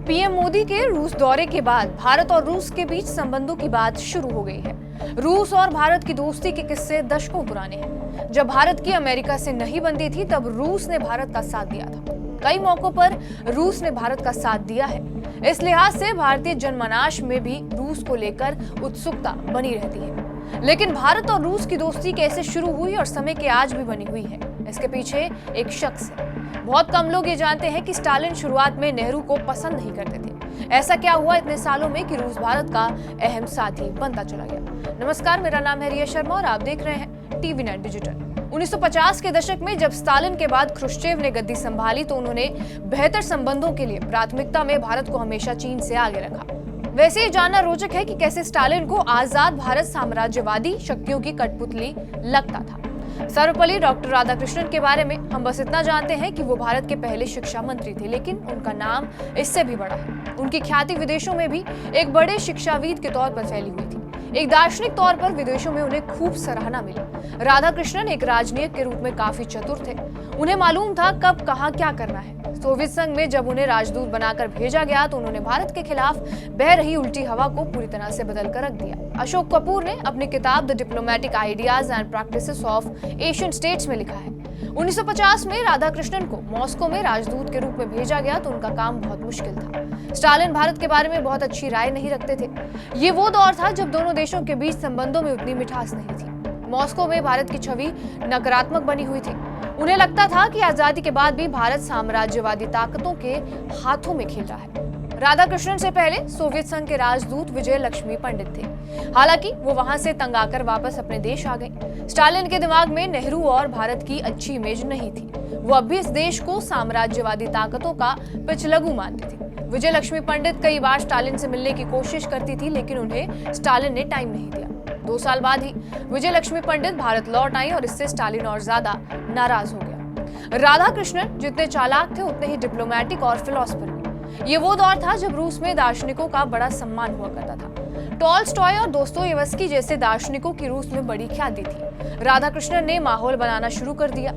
PM Modi के रूस दौरे के बाद भारत और रूस के बीच संबंधों की बात शुरू हो गई है। रूस और भारत की दोस्ती के किस्से दशकों पुराने हैं। जब भारत की अमेरिका से नहीं बनती थी तब रूस ने भारत का साथ दिया था। कई मौकों पर रूस ने भारत का साथ दिया है। इस लिहाज से भारतीय जनमानस में भी रूस को लेकर उत्सुकता बनी रहती है। लेकिन भारत और रूस की दोस्ती कैसे शुरू हुई और समय के आज भी बनी हुई है, इसके पीछे एक शख्स है। बहुत कम लोग ये जानते हैं कि स्टालिन शुरुआत में नेहरू को पसंद नहीं करते थे। ऐसा क्या हुआ इतने सालों में कि रूस भारत का अहम साथी बनता चला गया। नमस्कार, मेरा नाम है रिया शर्मा और आप देख रहे हैं TV9 डिजिटल। 1950 के दशक में जब स्टालिन के बाद ख्रुश्चेव ने गद्दी संभाली तो उन्होंने बेहतर संबंधों के लिए प्राथमिकता में भारत को हमेशा चीन से आगे रखा। वैसे ये जानना रोचक है कि कैसे स्टालिन को आजाद भारत साम्राज्यवादी शक्तियों की कठपुतली लगता था। सर्वपल्ली डॉक्टर राधाकृष्णन के बारे में हम बस इतना जानते हैं कि वो भारत के पहले शिक्षा मंत्री थे, लेकिन उनका नाम इससे भी बड़ा है। उनकी ख्याति विदेशों में भी एक बड़े शिक्षाविद के तौर पर फैली हुई थी। एक दार्शनिक तौर पर विदेशों में उन्हें खूब सराहना मिली। राधाकृष्णन एक राजनीतिक के रूप में काफी चतुर थे। उन्हें मालूम था कब कहां क्या करना है। सोवियत संघ में जब उन्हें राजदूत बनाकर भेजा गया तो उन्होंने भारत के खिलाफ बह रही उल्टी हवा को पूरी तरह से बदल कर रख दिया। अशोक कपूर ने अपनी किताब the diplomatic ideas and practices of Asian states में लिखा है। 1950 में राधाकृष्णन को मॉस्को में राजदूत के रूप में भेजा गया तो उनका काम बहुत मुश्किल था। स्टालिन भारत के बारे में बहुत अच्छी राय नहीं रखते थे। ये वो दौर था जब दोनों देशों के बीच संबंधों में उतनी मिठास नहीं थी। मॉस्को में भारत की छवि नकारात्मक बनी हुई थी। उन्हें लगता था कि आजादी के बाद भी भारत साम्राज्यवादी ताकतों के हाथों में खेल रहा है। राधाकृष्णन से पहले सोवियत संघ के राजदूत विजय लक्ष्मी पंडित थे। हालांकि वो वहां से तंग आकर वापस अपने देश आ गए। स्टालिन के दिमाग में नेहरू और भारत की अच्छी इमेज नहीं थी। वो अब भी इस देश को साम्राज्यवादी ताकतों का पिछलगू मानते थे। विजय लक्ष्मी पंडित कई बार स्टालिन से मिलने की कोशिश करती थी, लेकिन उन्हें स्टालिन ने टाइम नहीं दिया। 2 साल बाद ही विजय लक्ष्मी पंडित भारत लौट आई और इससे स्टालिन और ज्यादा नाराज हो गया। राधाकृष्णन जितने चालाक थे उतने ही डिप्लोमेटिक और फिलोसफर भी। ये वो दौर था जब रूस में दार्शनिकों का बड़ा सम्मान हुआ करता था। टॉल्स्टॉय और दोस्तोयेवस्की जैसे दार्शनिकों की रूस में बड़ी ख्याति थी। राधाकृष्णन ने माहौल बनाना शुरू कर दिया।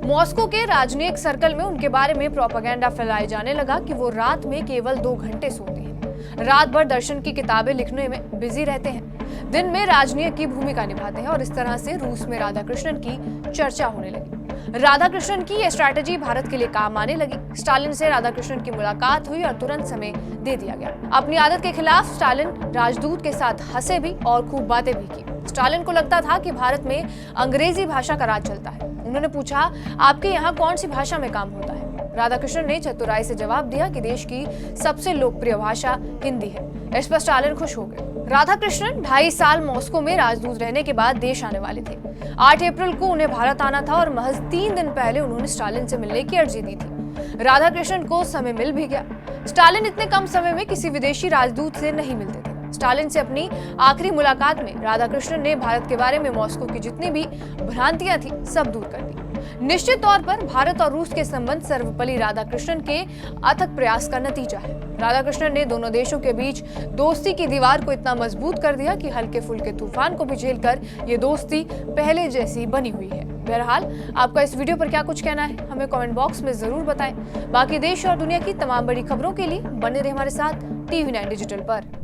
मॉस्को के राजनीतिक सर्कल में उनके बारे में प्रोपेगेंडा फैलाया जाने लगा कि वो रात में केवल 2 घंटे सोते हैं, रात भर दर्शन की किताबें लिखने में बिजी रहते हैं, दिन में राजनीति की भूमिका निभाते हैं और इस तरह से रूस में राधाकृष्णन की चर्चा होने लगी। राधाकृष्णन की यह स्ट्रैटेजी भारत के लिए काम आने लगी। स्टालिन से राधाकृष्णन की मुलाकात हुई और तुरंत समय दे दिया गया। अपनी आदत के खिलाफ स्टालिन राजदूत के साथ हंसे भी और खूब बातें भी की। स्टालिन को लगता था कि भारत में अंग्रेजी भाषा का राज चलता है। उन्होंने पूछा, आपके यहाँ कौन सी भाषा में काम होता है? राधाकृष्णन ने चतुराई से जवाब दिया कि देश की सबसे लोकप्रिय भाषा हिंदी है। इस पर स्टालिन खुश हो गए। राधाकृष्णन 2.5 साल मॉस्को में राजदूत रहने के बाद देश आने वाले थे। 8 अप्रैल को उन्हें भारत आना था और महज 3 दिन पहले उन्होंने स्टालिन से मिलने की अर्जी दी थी। राधाकृष्णन को समय मिल भी गया। स्टालिन इतने कम समय में किसी विदेशी राजदूत से नहीं मिलते थे। स्टालिन से अपनी आखिरी मुलाकात में राधाकृष्णन ने भारत के बारे में मॉस्को की जितनी भी भ्रांतियां थी सब दूर कर दी। निश्चित तौर पर भारत और रूस के संबंध सर्वपल्ली राधाकृष्णन के अथक प्रयास का नतीजा है। राधाकृष्णन ने दोनों देशों के बीच दोस्ती की दीवार को इतना मजबूत कर दिया कि हल्के फुल्के तूफान को भी झेलकर ये दोस्ती पहले जैसी बनी हुई है। बहरहाल, आपका इस वीडियो पर क्या कुछ कहना है हमें कमेंट बॉक्स में जरूर बताएं। बाकी देश और दुनिया की तमाम बड़ी खबरों के लिए बने रहे हमारे साथ TV9 डिजिटल पर।